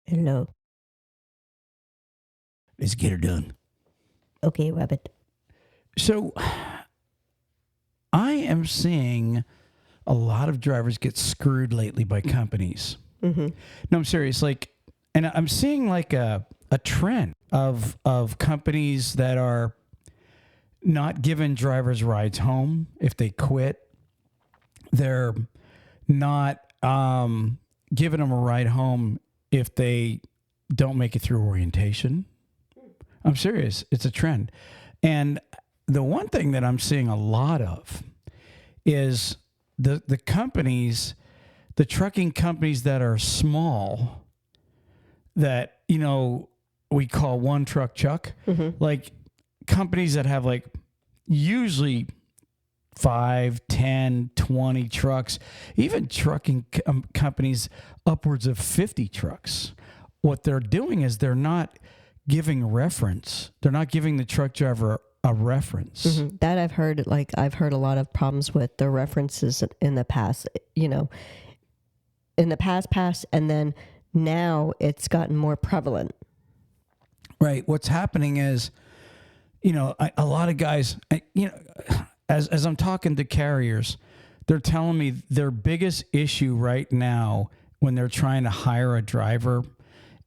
Hello. Let's get her done. Okay, Rabbit. So I am seeing a lot of drivers get screwed lately by companies. Mm-hmm. No, I'm serious. And I'm seeing like a trend of companies that are not giving drivers rides home if they quit. They're not giving them a ride home if they don't make it through orientation. I'm serious. It's a trend. And the one thing that I'm seeing a lot of is the companies, the trucking companies that are small, that, we call one truck Chuck, like companies that have like usually 5, 10, 20 trucks, even trucking companies upwards of 50 trucks. What they're doing is they're not giving reference. They're not giving the truck driver a reference. Mm-hmm. That I've heard, I've heard a lot of problems with the references in the past, in the past, and then now it's gotten more prevalent. Right. What's happening is, a lot of guys, as I'm talking to carriers, they're telling me their biggest issue right now when they're trying to hire a driver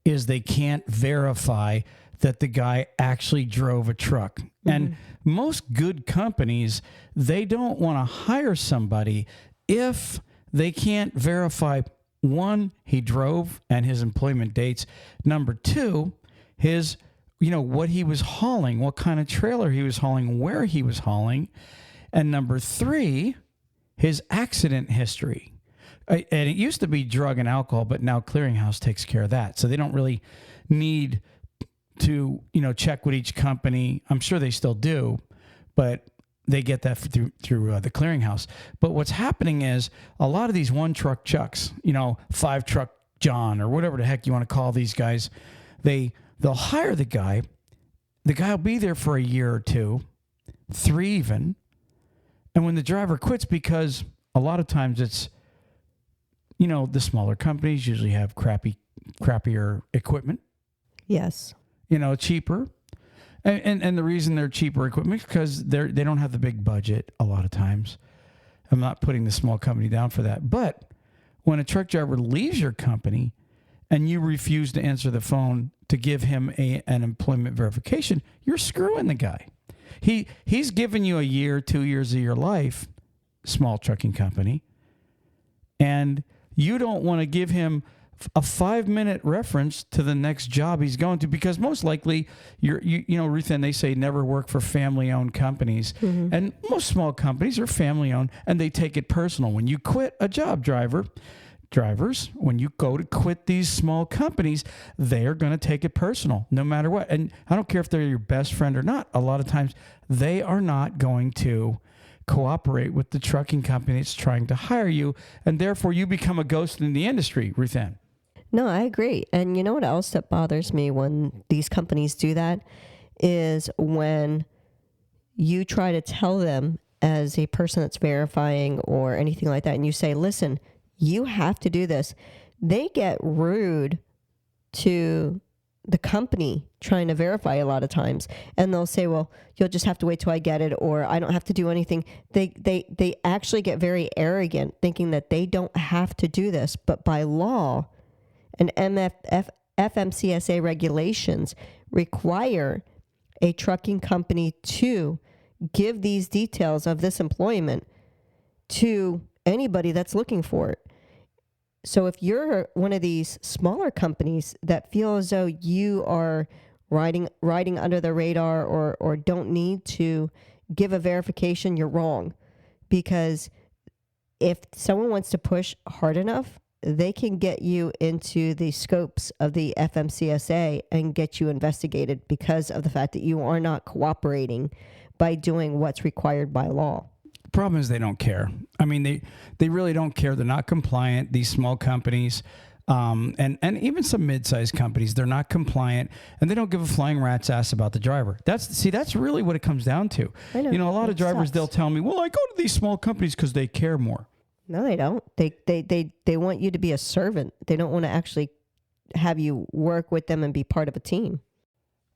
is they can't verify that the guy actually drove a truck. Mm-hmm. And most good companies, they don't want to hire somebody if they can't verify, one, he drove and his employment dates. Number two, his, what he was hauling, what kind of trailer he was hauling, where he was hauling. And number three, his accident history. And it used to be drug and alcohol, but now Clearinghouse takes care of that. So they don't really need to, check with each company. I'm sure they still do, but they get that through the Clearinghouse. But what's happening is a lot of these one truck Chucks, 5 truck John or whatever the heck you want to call these guys, they'll hire the guy. The guy will be there for a year or 2, 3 even. And when the driver quits, because a lot of times it's, the smaller companies usually have crappier equipment. Yes. Cheaper. And the reason they're cheaper equipment is because they don't have the big budget a lot of times. I'm not putting the small company down for that. But when a truck driver leaves your company and you refuse to answer the phone to give him an employment verification, you're screwing the guy. He's given you a year, 2 years of your life, small trucking company, and you don't want to give him a 5-minute reference to the next job he's going to, because most likely Ruth, and they say never work for family-owned companies. Mm-hmm. And most small companies are family-owned, and they take it personal. When you quit a job, drivers, when you go to quit these small companies, they are going to take it personal no matter what. And I don't care if they're your best friend or not. A lot of times they are not going to cooperate with the trucking company that's trying to hire you, and therefore you become a ghost in the industry, Ruth Ann. No, I agree. And you know what else that bothers me when these companies do that is when you try to tell them as a person that's verifying or anything like that, and you say, listen, you have to do this. They get rude to the company trying to verify a lot of times. And they'll say, well, you'll just have to wait till I get it, or I don't have to do anything. They actually get very arrogant, thinking that they don't have to do this. But by law and FMCSA regulations require a trucking company to give these details of this employment to anybody that's looking for it. So if you're one of these smaller companies that feel as though you are riding under the radar or don't need to give a verification, you're wrong. Because if someone wants to push hard enough, they can get you into the scopes of the FMCSA and get you investigated because of the fact that you are not cooperating by doing what's required by law. Problem is they don't care. I mean, they really don't care. They're not compliant. These small companies, and even some mid-sized companies, they're not compliant, and they don't give a flying rat's ass about the driver. That's really what it comes down to. I know. A lot of drivers, they'll tell me, well, I go to these small companies because they care more. No, they don't. They want you to be a servant. They don't want to actually have you work with them and be part of a team.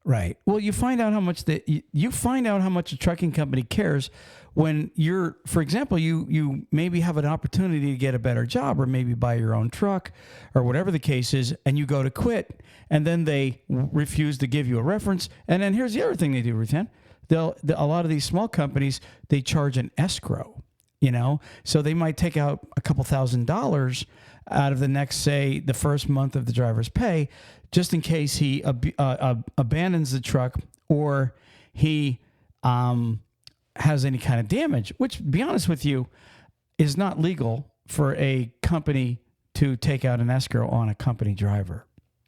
Right. Well, you find out how much you find out how much a trucking company cares when you're, for example, you maybe have an opportunity to get a better job or maybe buy your own truck or whatever the case is, and you go to quit, and then they refuse to give you a reference. And then here's the other thing they do, Ruthann. A lot of these small companies, they charge an escrow, so they might take out a couple $1,000s out of the next, say, the first month of the driver's pay, just in case he abandons the truck or he has any kind of damage, which, to be honest with you, is not legal for a company to take out an escrow on a company driver.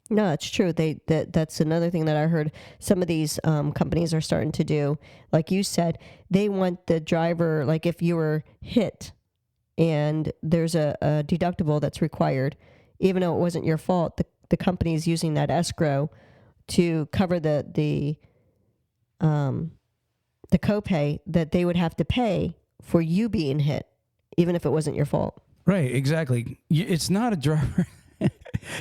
No, it's true. That's another thing that I heard some of these companies are starting to do. Like you said, they want the driver, like if you were hit and there's a deductible that's required, even though it wasn't your fault, the company is using that escrow to cover the copay that they would have to pay for you being hit, even if it wasn't your fault. Right, exactly. It's not a driver.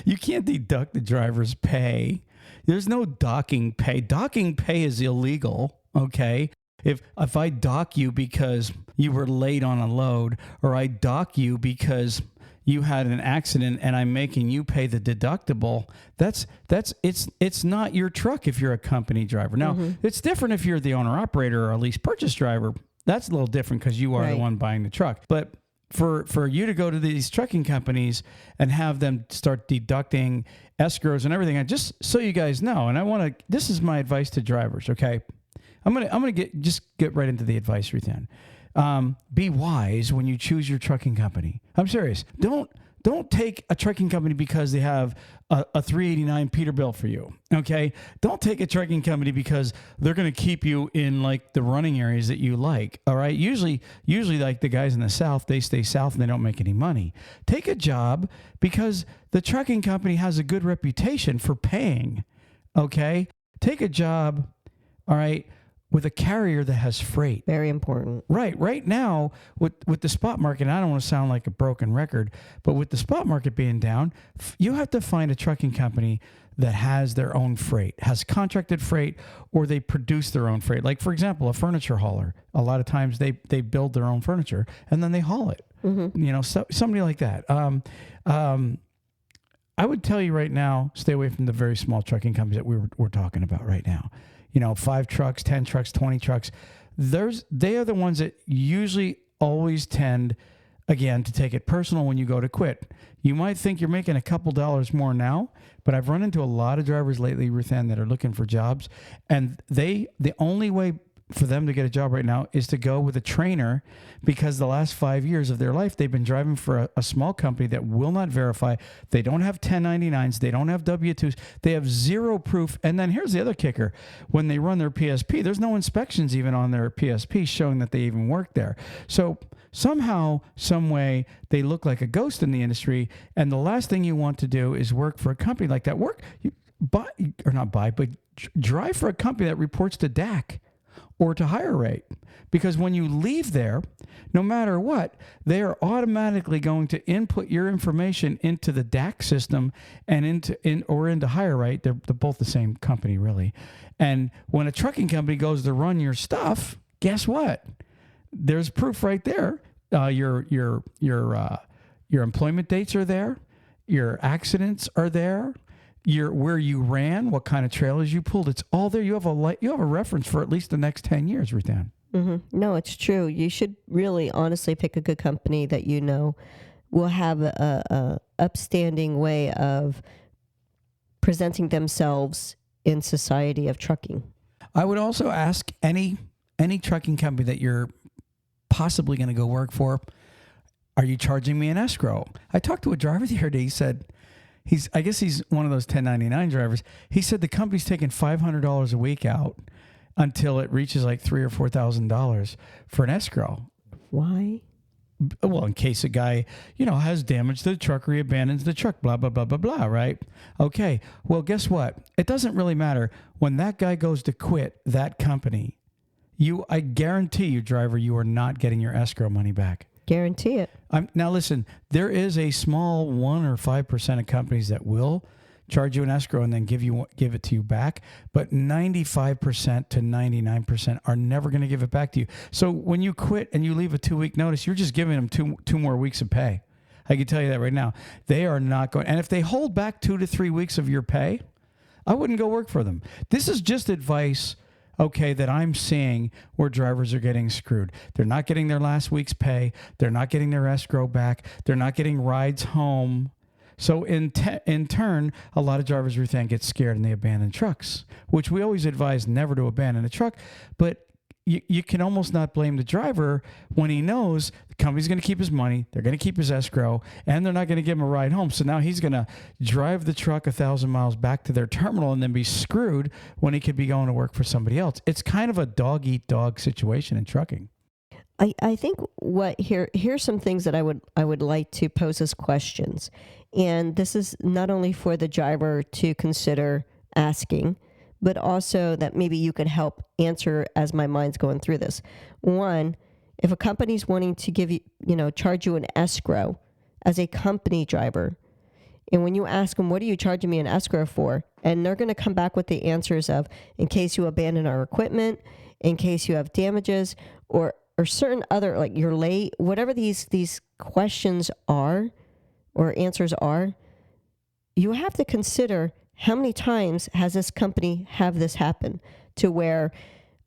You can't deduct the driver's pay. There's no docking pay. Docking pay is illegal, okay? If I dock you because you were late on a load, or I dock you because you had an accident and I'm making you pay the deductible, it's not your truck if you're a company driver. Now, it's different if you're the owner operator or a lease purchase driver. That's a little different because you are the one buying the truck. But for you to go to these trucking companies and have them start deducting escrows and everything, and just so you guys know, and this is my advice to drivers, okay? I'm gonna get right into the advice, Ruthann. Be wise when you choose your trucking company. I'm serious. Don't take a trucking company because they have a $389 Peterbilt for you. Okay. Don't take a trucking company because they're going to keep you in like the running areas that you like. All right. Usually like the guys in the South, they stay South and they don't make any money. Take a job because the trucking company has a good reputation for paying. Okay. Take a job. All right. With a carrier that has freight. Very important. Right now, with the spot market, and I don't want to sound like a broken record, but with the spot market being down, you have to find a trucking company that has their own freight, has contracted freight, or they produce their own freight. Like, for example, a furniture hauler. A lot of times they build their own furniture and then they haul it. Somebody like that. I would tell you right now, stay away from the very small trucking companies that we're talking about right now. 5 trucks, 10 trucks, 20 trucks. They are the ones that usually always tend, again, to take it personal when you go to quit. You might think you're making a couple dollars more now, but I've run into a lot of drivers lately, Ruthann, that are looking for jobs, and the only way for them to get a job right now is to go with a trainer, because the last 5 years of their life, they've been driving for a small company that will not verify. They don't have 1099s. They don't have W-2s. They have zero proof. And then here's the other kicker. When they run their PSP, there's no inspections even on their PSP showing that they even work there. So somehow, some way, they look like a ghost in the industry. And the last thing you want to do is work for a company like that. Drive for a company that reports to DAC or to higher rate, because when you leave there, no matter what, they are automatically going to input your information into the DAC system and into higher rate. They're both the same company, really. And when a trucking company goes to run your stuff, guess what? There's proof right there. Your employment dates are there. Your accidents are there. Where you ran, what kind of trailers you pulled, it's all there. You have a reference for at least the next 10 years, Ruthann. No, it's true. You should really honestly pick a good company that will have a upstanding way of presenting themselves in society of trucking. I would also ask any trucking company that you're possibly going to go work for, are you charging me an escrow? I talked to a driver the other day. He said, I guess he's one of those 1099 drivers. He said the company's taking $500 a week out until it reaches like $3,000 or $4,000 for an escrow. Why? Well, in case a guy, has damage to the truck or he abandons the truck, blah, blah, blah, blah, blah, right? Okay. Well, guess what? It doesn't really matter. When that guy goes to quit that company, I guarantee you, driver, you are not getting your escrow money back. Guarantee it. Now, listen, there is a small 1 or 5% of companies that will charge you an escrow, and then give it to you back. But 95% to 99% are never going to give it back to you. So when you quit and you leave a 2-week notice, you're just giving them two more weeks of pay. I can tell you that right now. They are not going. And if they hold back 2 to 3 weeks of your pay, I wouldn't go work for them. This is just advice, okay, that I'm seeing where drivers are getting screwed. They're not getting their last week's pay. They're not getting their escrow back. They're not getting rides home. So in turn, a lot of drivers get scared and they abandon trucks, which we always advise never to abandon a truck. But you can almost not blame the driver when he knows the company's going to keep his money, they're going to keep his escrow, and they're not going to give him a ride home. So now he's going to drive the truck 1,000 miles back to their terminal and then be screwed when he could be going to work for somebody else. It's kind of a dog-eat-dog situation in trucking. I think here's some things that I would like to pose as questions. And this is not only for the driver to consider asking, but also that maybe you could help answer as my mind's going through this. One, if a company's wanting to give you, charge you an escrow as a company driver, and when you ask them, what are you charging me an escrow for? And they're going to come back with the answers of, in case you abandon our equipment, in case you have damages, or certain other, like you're late, whatever these questions are or answers are, you have to consider how many times has this company have this happen to where,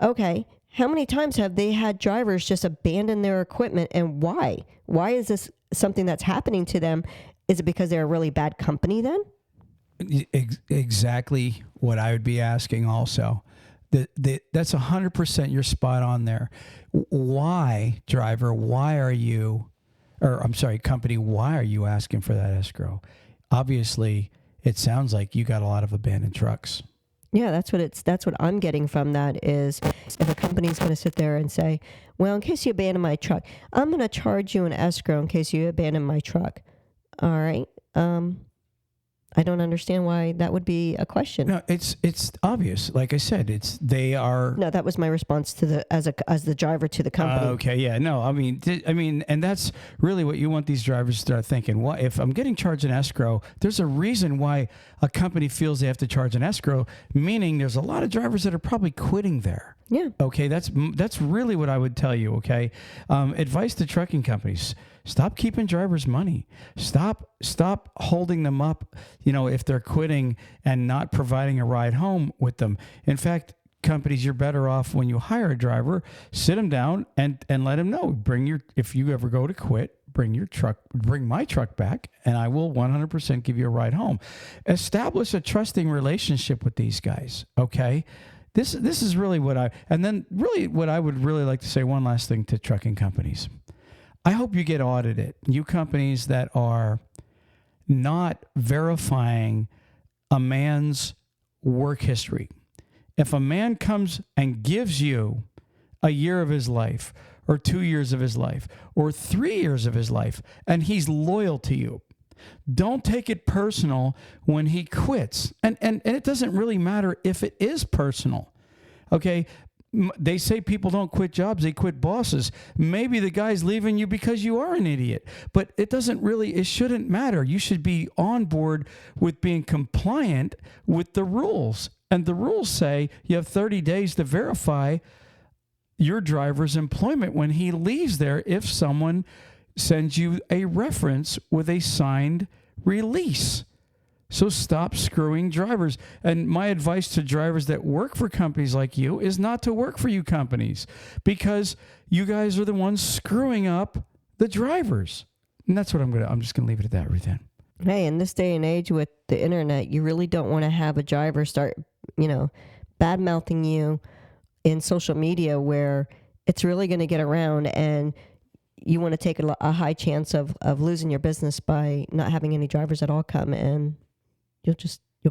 okay, how many times have they had drivers just abandon their equipment, and why? Why is this something that's happening to them? Is it because they're a really bad company then? Exactly what I would be asking also. That's 100% you're spot on there. Why, driver, company, why are you asking for that escrow? Obviously, it sounds like you got a lot of abandoned trucks. Yeah, that's what I'm getting from that is if a company's going to sit there and say, well, in case you abandon my truck, I'm going to charge you an escrow in case you abandon my truck. All right. I don't understand why that would be a question. No, it's obvious. Like I said, they are. No, that was my response to as the driver to the company. Okay, yeah, no, I mean, and that's really what you want these drivers to start thinking. What if I'm getting charged an escrow? There's a reason why a company feels they have to charge an escrow. Meaning, there's a lot of drivers that are probably quitting there. Yeah. Okay, that's really what I would tell you. Okay, advice to trucking companies: stop keeping drivers' money. Stop holding them up. If they're quitting and not providing a ride home with them. In fact, companies, you're better off when you hire a driver, sit them down and let them know. If you ever go to quit, bring my truck back, and I will 100% give you a ride home. Establish a trusting relationship with these guys. Okay. This is really what I would really like to say. One last thing to trucking companies. I hope you get audited. You companies that are not verifying a man's work history. If a man comes and gives you a year of his life or 2 years of his life or 3 years of his life and he's loyal to you, don't take it personal when he quits. And it doesn't really matter if it is personal. Okay? They say people don't quit jobs, they quit bosses. Maybe the guy's leaving you because you are an idiot. But it shouldn't matter. You should be on board with being compliant with the rules. And the rules say you have 30 days to verify your driver's employment when he leaves there if someone sends you a reference with a signed release. So stop screwing drivers. And my advice to drivers that work for companies like you is not to work for you companies, because you guys are the ones screwing up the drivers. And that's what I'm just going to leave it at that, Ruthann. Hey, in this day and age with the internet, you really don't want to have a driver start, bad mouthing you in social media where it's really going to get around, and you want to take a high chance of losing your business by not having any drivers at all come, and you'll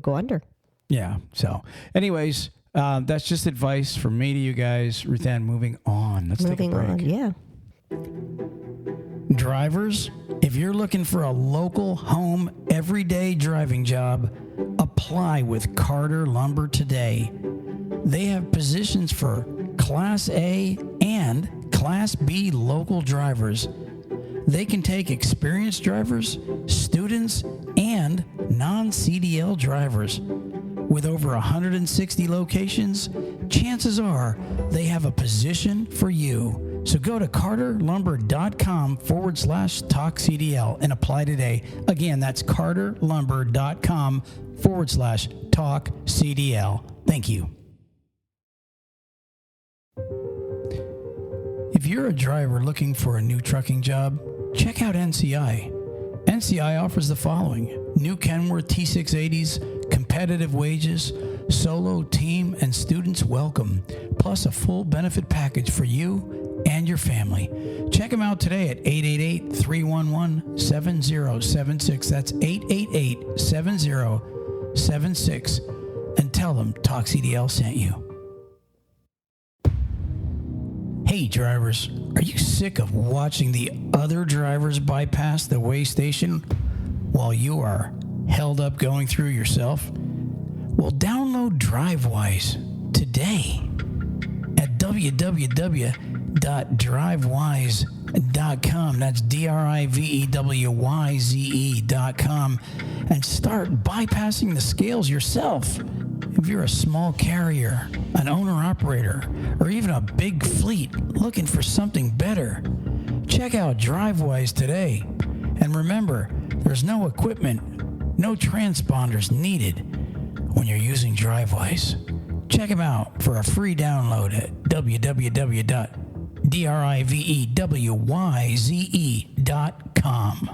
go under. Yeah. So anyways, that's just advice from me to you guys. Ruthann, moving on. Let's take a break. On, yeah. Drivers, if you're looking for a local, home, everyday driving job, apply with Carter Lumber today. They have positions for Class A and Class B local drivers. They can take experienced drivers, students, and non-CDL drivers. With over 160 locations, chances are they have a position for you. So go to carterlumber.com/talkcdl and apply today. Again, that's carterlumber.com/talkcdl. Thank you. If you're a driver looking for a new trucking job, check out NCI. NCI offers the following: new Kenworth T680s, competitive wages, solo, team, and students welcome, plus a full benefit package for you and your family. Check them out today at 888-311-7076. That's 888-7076. And tell them Talk CDL sent you. Hey drivers, are you sick of watching the other drivers bypass the weigh station while you are held up going through yourself? Well, download Drivewyze today at www.drivewyze.com. That's DRIVEWYZE.com, and start bypassing the scales yourself. If you're a small carrier, an owner-operator, or even a big fleet looking for something better, check out Drivewyze today. And remember, there's no equipment, no transponders needed when you're using Drivewyze. Check them out for a free download at www.drivewyze.com.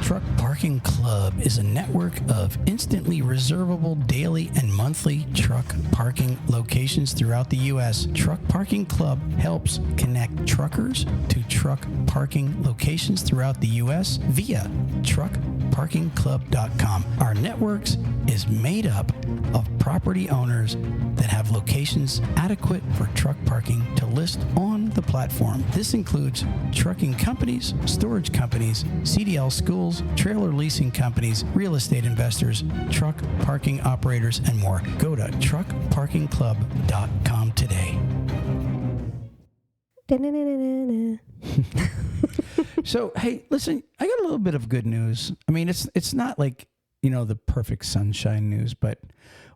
Truck Parking Club is a network of instantly reservable daily and monthly truck parking locations throughout the U.S. Truck Parking Club helps connect truckers to truck parking locations throughout the U.S. via truckparkingclub.com. Our networks is made up of property owners that have locations adequate for truck parking to list on the platform. This includes trucking companies, storage companies, CDL schools, trailer leasing companies, real estate investors, truck parking operators, and more. Go to truckparkingclub.com today. So, hey, listen, I got a little bit of good news. I mean, it's not like, the perfect sunshine news, but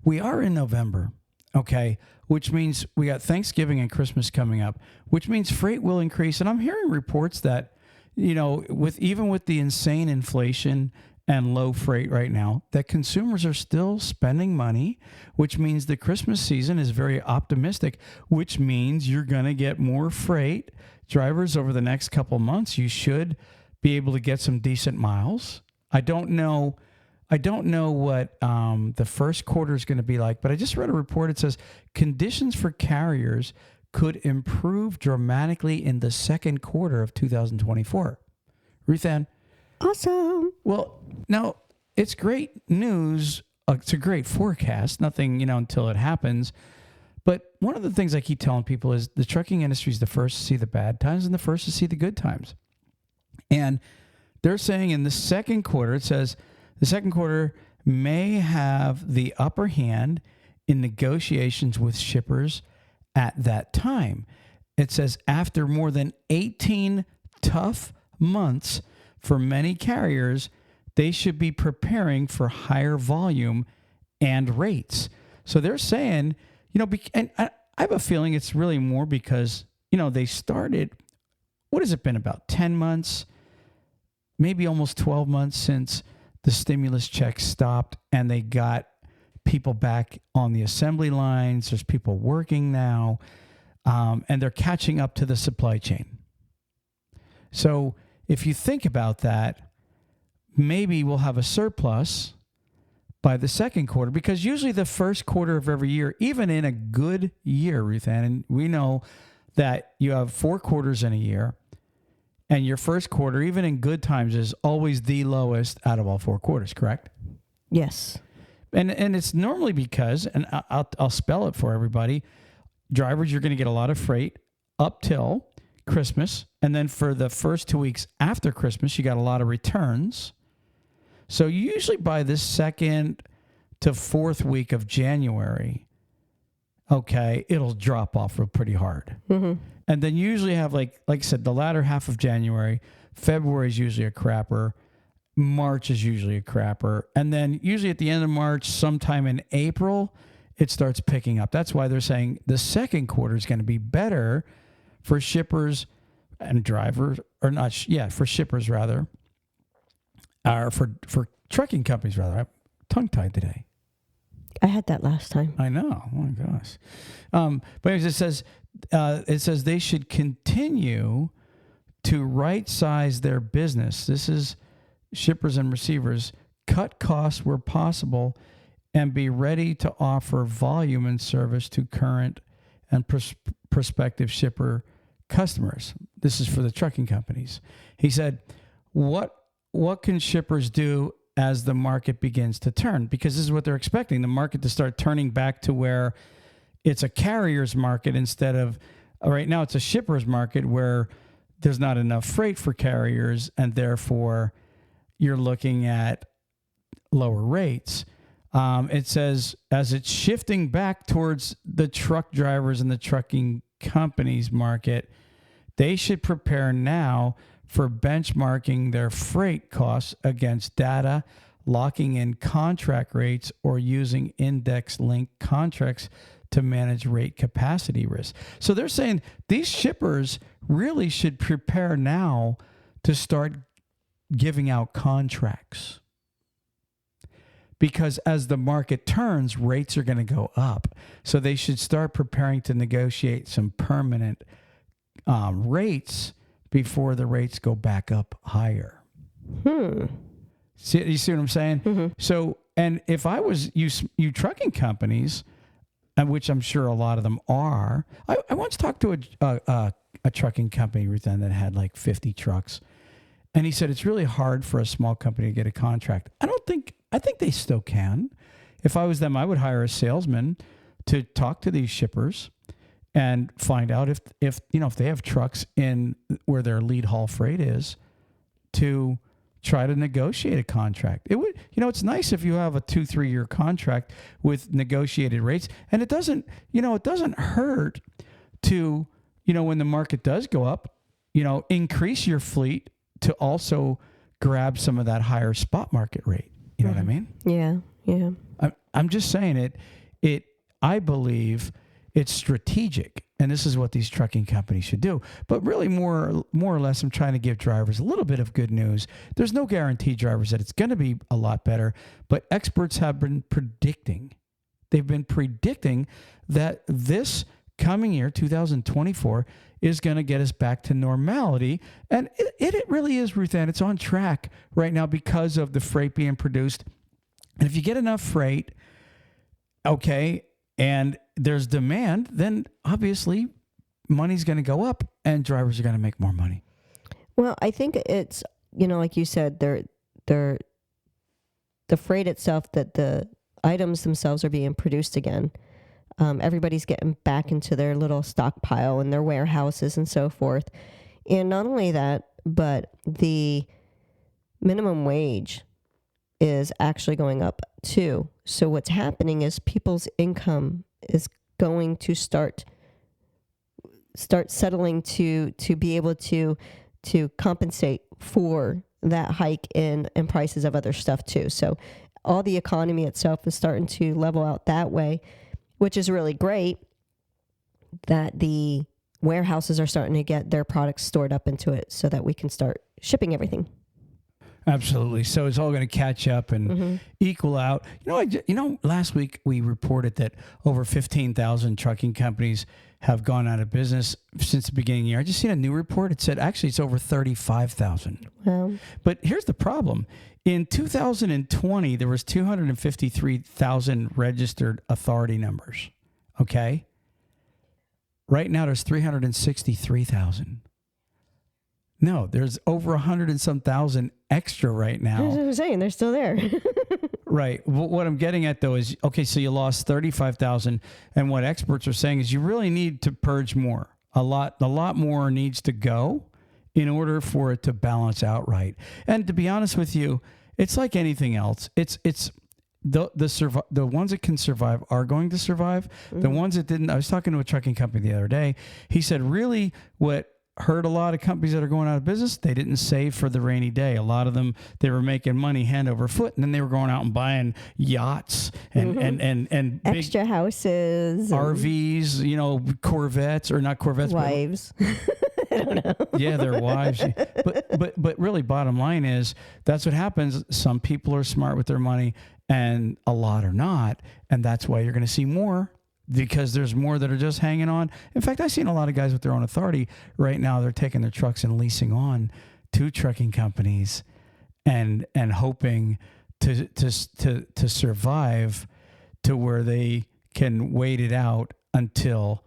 we are in November, okay, which means we got Thanksgiving and Christmas coming up, which means freight will increase. And I'm hearing reports that, with the insane inflation and low freight right now, that consumers are still spending money, which means the Christmas season is very optimistic, which means you're going to get more freight. Drivers over the next couple months, you should be able to get some decent miles. I don't know what the first quarter is going to be like, but I just read a report. It says conditions for carriers could improve dramatically in the second quarter of 2024. Ruth Ann? Awesome. Well, now, it's great news. It's a great forecast. Nothing, until it happens. But one of the things I keep telling people is the trucking industry is the first to see the bad times and the first to see the good times. And they're saying in the second quarter, it says the second quarter may have the upper hand in negotiations with shippers at that time. It says after more than 18 tough months for many carriers, they should be preparing for higher volume and rates. So they're saying, and I have a feeling it's really more because, they started, what has it been, about 10 months, maybe almost 12 months since the stimulus checks stopped and they got people back on the assembly lines. There's people working now, and they're catching up to the supply chain. So if you think about that, maybe we'll have a surplus by the second quarter, because usually the first quarter of every year, even in a good year, Ruth Ann, and we know that you have 4 quarters in a year, and your first quarter, even in good times, is always the lowest out of all 4 quarters, correct? Yes. And it's normally because, and I'll spell it for everybody, drivers, you're going to get a lot of freight up till Christmas, and then for the first 2 weeks after Christmas, you got a lot of returns. So usually by the second to 4th week of January, okay, it'll drop off pretty hard. Mm-hmm. And then you usually have, like I said, the latter half of January. February is usually a crapper. March is usually a crapper. And then usually at the end of March, sometime in April, it starts picking up. That's why they're saying the second quarter is going to be better for shippers and drivers, or not, for shippers rather, or for trucking companies rather. I'm tongue-tied today. I had that last time. I know. Oh my gosh. But anyways, it says they should continue to right-size their business. This is shippers and receivers, cut costs where possible, and be ready to offer volume and service to current and prospective shipper customers. This is for the trucking companies. He said, what can shippers do as the market begins to turn? Because this is what they're expecting, the market to start turning back to where it's a carrier's market instead of, right now it's a shipper's market where there's not enough freight for carriers, and therefore you're looking at lower rates. It says, as it's shifting back towards the truck drivers and the trucking companies market, they should prepare now for benchmarking their freight costs against data, locking in contract rates, or using index-linked contracts to manage rate capacity risk. So they're saying these shippers really should prepare now to start giving out contracts, because as the market turns, rates are going to go up. So they should start preparing to negotiate some permanent rates before the rates go back up higher. You see what I'm saying? Mm-hmm. So, and if I was you trucking companies, and which I'm sure a lot of them are, I once talked to a trucking company, Ruth Ann, that had like 50 trucks. And he said, it's really hard for a small company to get a contract. I think they still can. If I was them, I would hire a salesman to talk to these shippers and find out if they have trucks in where their lead haul freight is, to try to negotiate a contract. It would, it's nice if you have a 2-3 year contract with negotiated rates, and it doesn't hurt to, when the market does go up, increase your fleet to also grab some of that higher spot market rate. You know what I mean? Yeah. Yeah. I'm just saying I believe it's strategic, and this is what these trucking companies should do. But really, more or less, I'm trying to give drivers a little bit of good news. There's no guarantee, drivers, that it's going to be a lot better, but experts have been predicting. They've been predicting that this coming year, 2024, is going to get us back to normality. And it really is, Ruth Ann. It's on track right now because of the freight being produced. And if you get enough freight, okay, and there's demand, then obviously money's going to go up and drivers are going to make more money. Well, I think it's, like you said, the freight itself, that the items themselves are being produced again. Everybody's getting back into their little stockpile and their warehouses and so forth. And not only that, but the minimum wage is actually going up too. So what's happening is people's income is going to start settling to be able to compensate for that hike in prices of other stuff too. So all the economy itself is starting to level out that way, which is really great, that the warehouses are starting to get their products stored up into it so that we can start shipping everything. Absolutely. So it's all going to catch up and equal out. Last week we reported that over 15,000 trucking companies have gone out of business since the beginning of the year. I just seen a new report. It said actually it's over 35,000. Wow. But here's the problem. In 2020, there was 253,000 registered authority numbers. Okay. Right now there's 363,000. No, there's over 100 and some thousand extra right now. That's what I'm saying. They're still there. Right. What I'm getting at, though, is, okay, so you lost 35,000. And what experts are saying is you really need to purge more. A lot more needs to go in order for it to balance out right. And to be honest with you, it's like anything else. It's the ones that can survive are going to survive. Mm-hmm. The ones that didn't. I was talking to a trucking company the other day. He said, really, what hurt a lot of companies that are going out of business. They didn't save for the rainy day. A lot of them, they were making money hand over foot, and then they were going out and buying yachts and big Extra houses. RVs, you know, Corvettes, or not Corvettes, Wives. I don't know. yeah, their wives. But really, bottom line is that's what happens. Some people are smart with their money, and a lot are not, and that's why you're going to see more, because there's more that are just hanging on. In fact, I've seen a lot of guys with their own authority right now. They're taking their trucks and leasing on to trucking companies, and hoping to survive to where they can wait it out until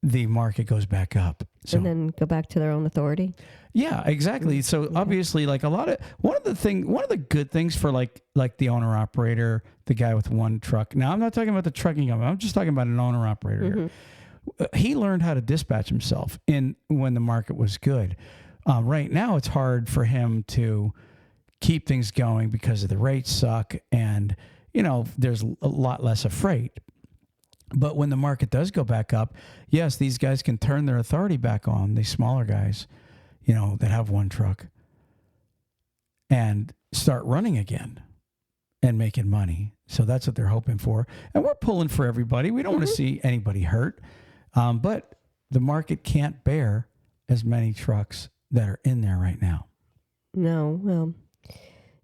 the market goes back up. So, And then go back to their own authority. yeah, exactly. So obviously, like one of the good things for like the owner operator, the guy with one truck. Now, I'm not talking about the trucking company. I'm just talking about an owner operator here. He learned how to dispatch himself when the market was good. Right now, it's hard for him to keep things going because of the rates suck, and you know there's a lot less of freight. But when the market does go back up, yes, these guys can turn their authority back on, these smaller guys, you know, that have one truck, and start running again and making money. So that's what they're hoping for. And we're pulling for everybody. We don't want to see anybody hurt. But the market can't bear as many trucks that are in there right now. No, well,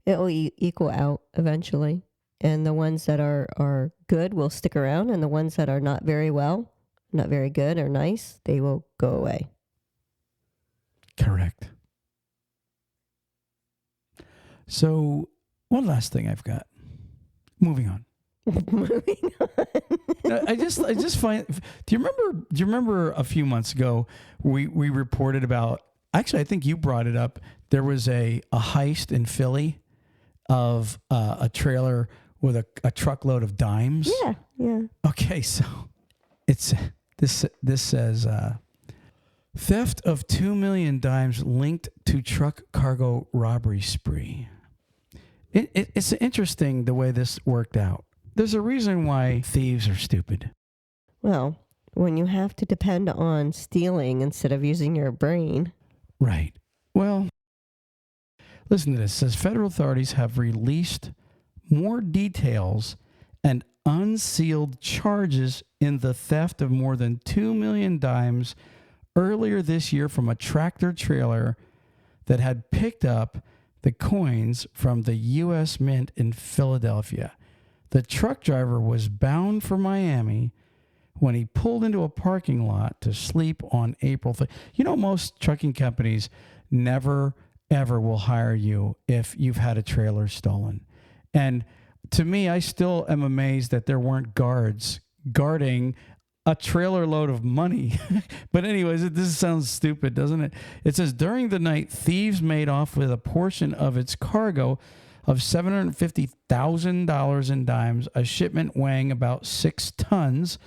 it'll equal out eventually. And the ones that are good will stick around, and the ones that are not very well, not very good or nice, they will go away. Correct. So one last thing I've got. Moving on. Moving on. I just find. Do you remember a few months ago we reported about? Actually, I think you brought it up. There was a heist in Philly of a trailer with a truckload of dimes. Yeah. Okay, so it's this says theft of 2 million dimes linked to truck cargo robbery spree. It's interesting the way this worked out. There's a reason why thieves are stupid. Well, when you have to depend on stealing instead of using your brain. Right. Well, listen to this. It says federal authorities have released more details and unsealed charges in the theft of more than 2 million dimes earlier this year from a tractor trailer that had picked up the coins from the U.S. Mint in Philadelphia. The truck driver was bound for Miami when he pulled into a parking lot to sleep on April 3rd. You know, most trucking companies never, ever will hire you if you've had a trailer stolen. And to me, I still am amazed that there weren't guards guarding a trailer load of money. But anyways, this sounds stupid, doesn't it? It says, during the night, thieves made off with a portion of its cargo of $750,000 in dimes, a shipment weighing about 6 tons,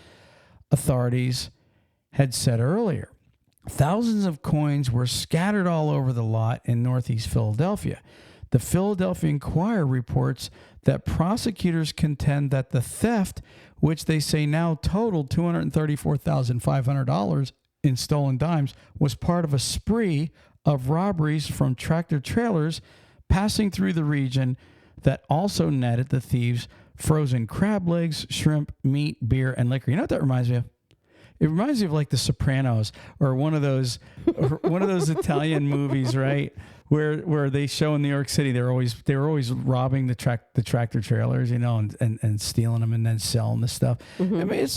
authorities had said earlier. Thousands of coins were scattered all over the lot in Northeast Philadelphia. The Philadelphia Inquirer reports that prosecutors contend that the theft, which they say now totaled $234,500 in stolen dimes, was part of a spree of robberies from tractor trailers passing through the region that also netted the thieves frozen crab legs, shrimp, meat, beer, and liquor. You know what that reminds me of? It reminds me of like The Sopranos, or one of those Italian movies, right? Where they show in New York City they were always robbing the tractor trailers, you know, and stealing them and then selling the stuff. Mm-hmm. I mean, it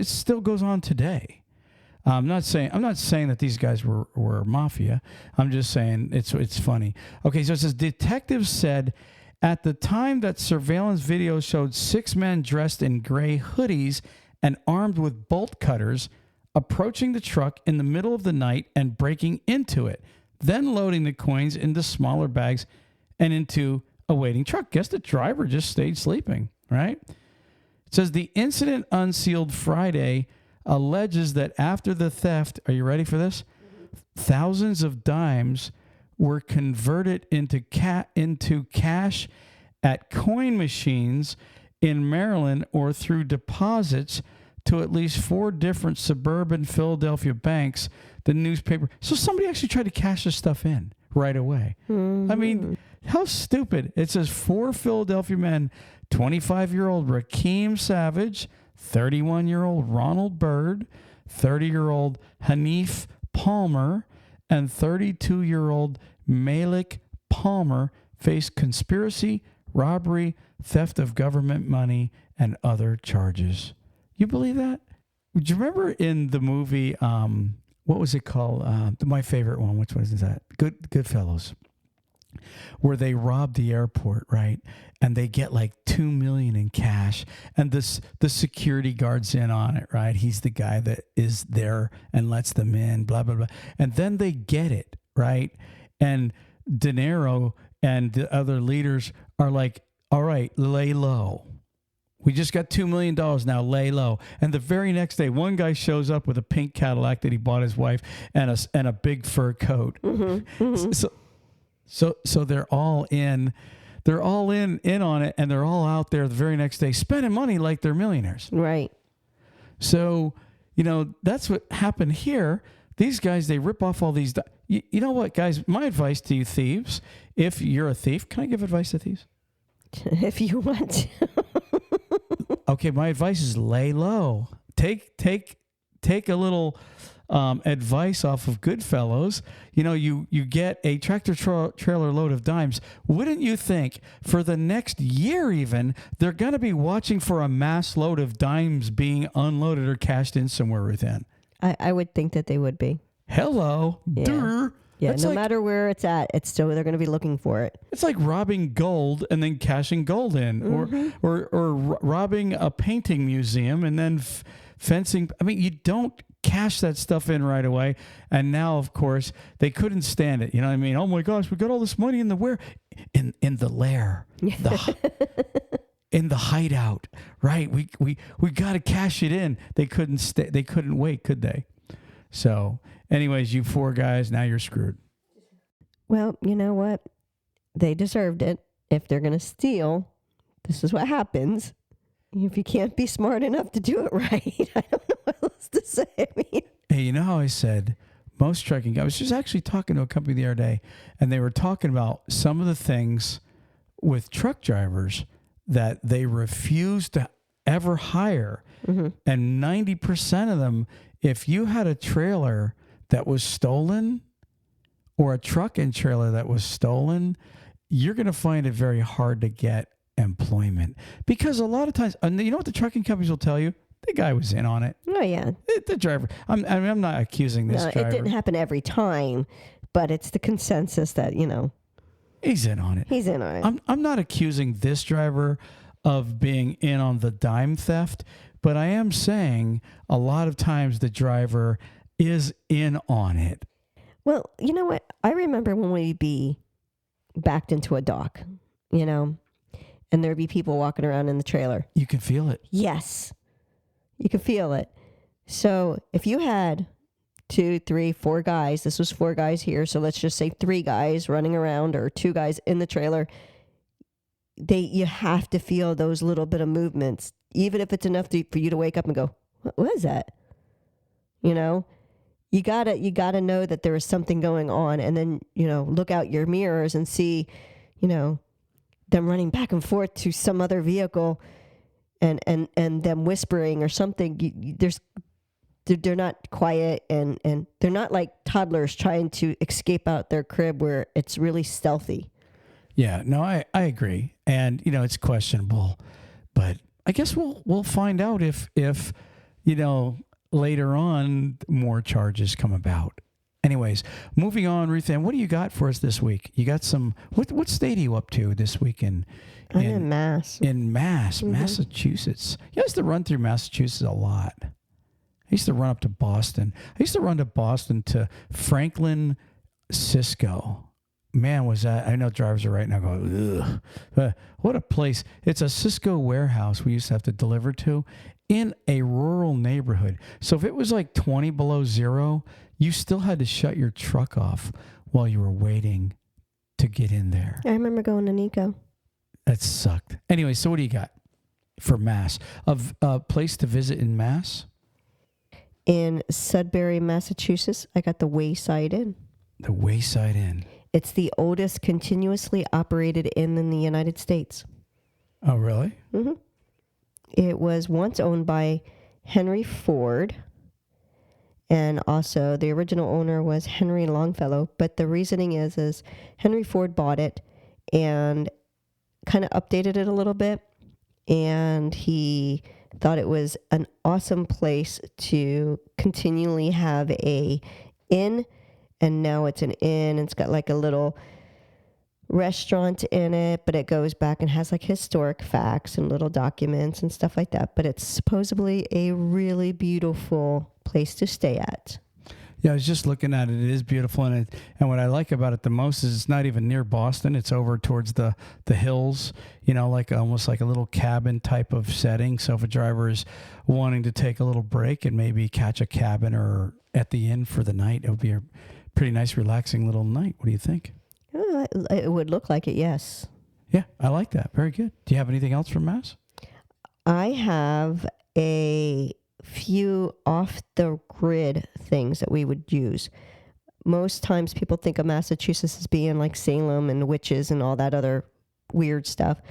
still goes on today. I'm not saying that these guys were mafia. I'm just saying it's funny. Okay, so it says detectives said at the time that surveillance video showed 6 men dressed in gray hoodies and armed with bolt cutters approaching the truck in the middle of the night and breaking into it, then loading the coins into smaller bags and into a waiting truck. Guess the driver just stayed sleeping, right? It says the incident unsealed Friday alleges that after the theft, are you ready for this? Thousands of dimes were converted into cash at coin machines in Maryland or through deposits to at least 4 different suburban Philadelphia banks the newspaper. So somebody actually tried to cash this stuff in right away. Mm-hmm. I mean, how stupid. It says 4 Philadelphia men, 25-year-old Rakiem Savage, 31-year-old Ronald Byrd, 30-year-old Haneef Palmer, and 32-year-old Malik Palmer face conspiracy, robbery, theft of government money, and other charges. You believe that? Do you remember in the movie, what was it called? My favorite one, which one is that? Goodfellas, where they rob the airport, right? And they get like $2 million in cash, and the security guard's in on it, right? He's the guy that is there and lets them in, blah, blah, blah. And then they get it, right? And De Niro and the other leaders are like, all right, lay low. We just got $2 million now, lay low. And the very next day, one guy shows up with a pink Cadillac that he bought his wife and a big fur coat. Mm-hmm. Mm-hmm. So they're all in. They're all in on it, and they're all out there the very next day spending money like they're millionaires. Right. So, that's what happened here. These guys, they rip off all these. You know what, guys? My advice to you thieves, if you're a thief, can I give advice to thieves? If you want to. Okay, my advice is lay low. Take a little advice off of Goodfellas. You get a tractor trailer load of dimes. Wouldn't you think for the next year even, they're going to be watching for a mass load of dimes being unloaded or cashed in somewhere within? I would think that they would be. Hello. Yeah. Durr. Yeah, That's no matter where it's at, it's still they're going to be looking for it. It's like robbing gold and then cashing gold in, Mm-hmm. or robbing a painting museum and then fencing. I mean, you don't cash that stuff in right away. And now, of course, they couldn't stand it. You know what I mean? Oh my gosh, we got all this money in the where? In the lair. In the hideout. Right. We got to cash it in. They couldn't wait, could they? So anyways, you 4 guys, now you're screwed. Well, you know what? They deserved it. If they're going to steal, this is what happens. If you can't be smart enough to do it right, I don't know what else to say. I mean, hey, you know how I said most trucking? I was just actually talking to a company the other day, and they were talking about some of the things with truck drivers that they refuse to ever hire. Mm-hmm. And 90% of them, if you had a trailer that was stolen or a truck and trailer that was stolen, you're going to find it very hard to get employment, because a lot of times, you know what the trucking companies will tell you? The guy was in on it. Oh yeah, the driver. I'm not accusing this driver. It didn't happen every time, but it's the consensus that he's in on it. He's in on it. I'm not accusing this driver of being in on the dime theft, but I am saying a lot of times the driver is in on it. Well, you know what? I remember when we'd be backed into a dock, and there'd be people walking around in the trailer. You can feel it. Yes. You can feel it. So if you had 2, 3, 4 guys, this was 4 guys here, so let's just say 3 guys running around or 2 guys in the trailer, you have to feel those little bit of movements, even if it's enough for you to wake up and go, what is that? You gotta know that there is something going on, and then, look out your mirrors and see, them running back and forth to some other vehicle and them whispering or something. They're not quiet, and they're not like toddlers trying to escape out their crib where it's really stealthy. Yeah, no, I agree. And, it's questionable, but I guess we'll find out if later on more charges come about. Anyways, moving on, Ruth Ann, what do you got for us this week? You got some, what state are you up to this week I'm in Mass. In Mass, mm-hmm. Massachusetts. I used to run through Massachusetts a lot. I used to run up to Boston. I used to run to Boston to Franklin, Cisco. Man, was that, I know drivers are right now going, ugh. What a place. It's a Cisco warehouse we used to have to deliver to in a rural neighborhood. So if it was like 20 below zero, you still had to shut your truck off while you were waiting to get in there. I remember going to Nico. That sucked. Anyway, so what do you got for Mass? A place to visit in Mass? In Sudbury, Massachusetts, I got the Wayside Inn. The Wayside Inn. It's the oldest continuously operated inn in the United States. Oh, really? Mm-hmm. It was once owned by Henry Ford, and also the original owner was Henry Longfellow. But the reasoning is Henry Ford bought it and kind of updated it a little bit, and he thought it was an awesome place to continually have a inn, and now it's an inn. It's got like a little restaurant in it, but it goes back and has like historic facts and little documents and stuff like that. But it's supposedly a really beautiful place to stay at. Yeah, I was just looking at it. It is beautiful, and what I like about it the most is it's not even near Boston. It's over towards the hills, like almost like a little cabin type of setting. So if a driver is wanting to take a little break and maybe catch a cabin or at the inn for the night, it would be a pretty nice, relaxing little night. What do you think? It would look like it, yes. Yeah, I like that. Very good. Do you have anything else from Mass? I have a few off-the-grid things that we would use. Most times people think of Massachusetts as being like Salem and witches and all that other weird stuff,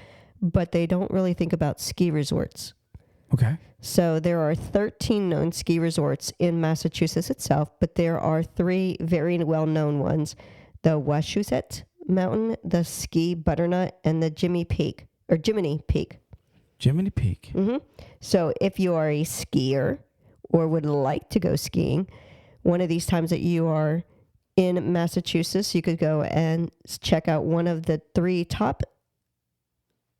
but they don't really think about ski resorts. Okay. So there are 13 known ski resorts in Massachusetts itself, but there are 3 very well-known ones: the Wachusett Mountain, the Ski Butternut, and the Jiminy Peak. Jiminy Peak. Mm-hmm. So if you are a skier or would like to go skiing, one of these times that you are in Massachusetts, you could go and check out one of the 3 top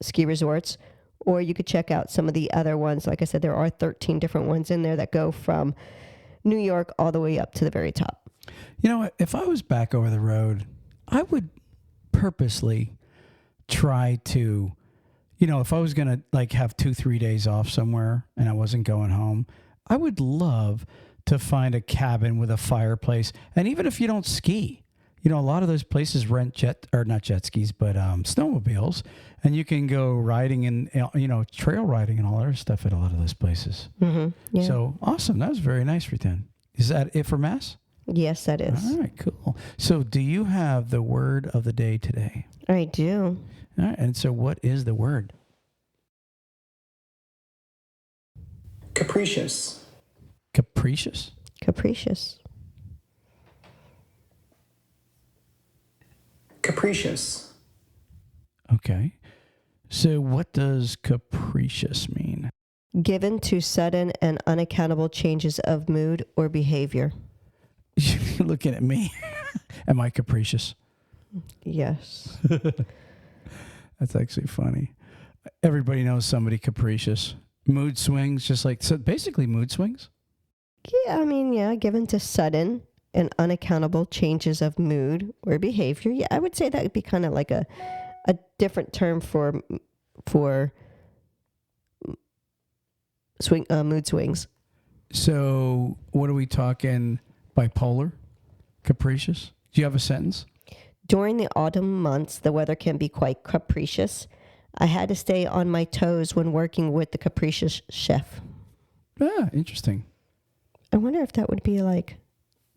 ski resorts, or you could check out some of the other ones. Like I said, there are 13 different ones in there that go from New York all the way up to the very top. You know what? If I was back over the road, I would purposely try to, if I was going to like have 2-3 days off somewhere and I wasn't going home, I would love to find a cabin with a fireplace. And even if you don't ski, a lot of those places rent not jet skis, but snowmobiles, and you can go riding and, trail riding and all that other stuff at a lot of those places. Mm-hmm. Yeah. So awesome. That was very nice, Ruth-Ann. Is that it for Mass? Yes, that is. All right, cool. So do you have the word of the day today? I do. All right, and so what is the word? Capricious. Capricious? Capricious. Capricious. Okay. So what does capricious mean? Given to sudden and unaccountable changes of mood or behavior. You're looking at me. Am I capricious? Yes. That's actually funny. Everybody knows somebody capricious. Mood swings, so basically mood swings? Yeah, given to sudden and unaccountable changes of mood or behavior. Yeah, I would say that would be kind of like a different term for mood swings. So what are we talking? Bipolar? Capricious? Do you have a sentence? During the autumn months, the weather can be quite capricious. I had to stay on my toes when working with the capricious chef. Ah, interesting. I wonder if that would be like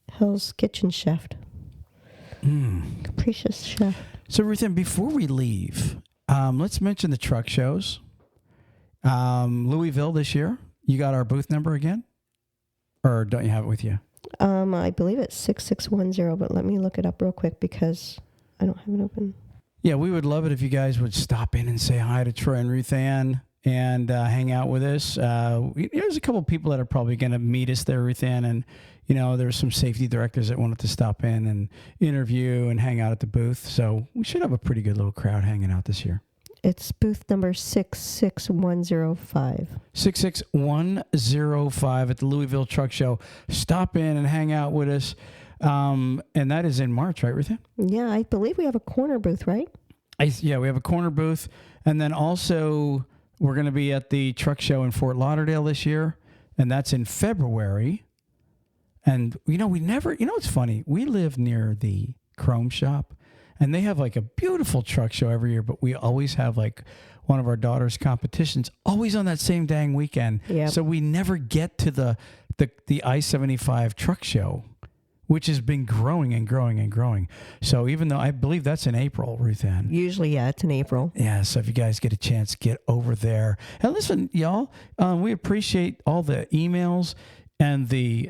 Hell's Kitchen chef. Capricious chef. So, Ruth-Ann, before we leave, let's mention the truck shows. Louisville this year. You got our booth number again? Or don't you have it with you? I believe it's 6610, but let me look it up real quick because I don't have it open. Yeah, we would love it if you guys would stop in and say hi to Troy and Ruth-Ann and hang out with us. There's a couple of people that are probably going to meet us there, Ruth-Ann, and there's some safety directors that wanted to stop in and interview and hang out at the booth. So we should have a pretty good little crowd hanging out this year. It's booth number 66105. 66105 at the Louisville Truck Show. Stop in and hang out with us. And that is in March, right, Ruth-Ann? Yeah, I believe we have a corner booth, right? Yeah, we have a corner booth. And then also we're going to be at the truck show in Fort Lauderdale this year. And that's in February. And, we never, it's funny. We live near the Chrome Shop. And they have like a beautiful truck show every year, but we always have like one of our daughter's competitions always on that same dang weekend. Yep. So we never get to the the I-75 truck show, which has been growing and growing and growing. So even though I believe that's in April, Ruth Ann. Usually, yeah, it's in April. Yeah, so if you guys get a chance, get over there. And listen, y'all, we appreciate all the emails and the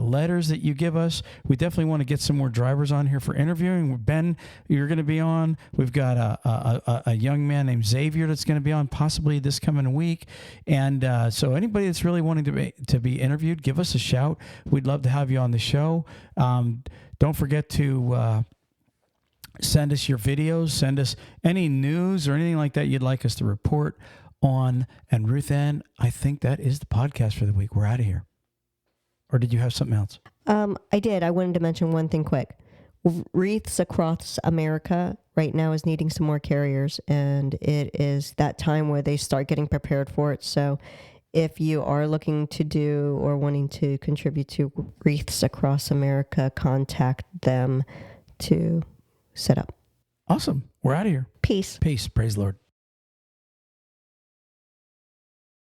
letters that you give us. We definitely want to get some more drivers on here for interviewing. Ben, you're going to be on. We've got a young man named Xavier that's going to be on possibly this coming week. And so anybody that's really wanting to be interviewed, give us a shout. We'd love to have you on the show. Don't forget to send us your videos. Send us any news or anything like that you'd like us to report on. And Ruth Ann, I think that is the podcast for the week. We're out of here. Or did you have something else? I did. I wanted to mention one thing quick. Wreaths Across America right now is needing some more carriers, and it is that time where they start getting prepared for it. So if you are looking to do or wanting to contribute to Wreaths Across America, contact them to set up. Awesome. We're out of here. Peace. Peace. Praise the Lord.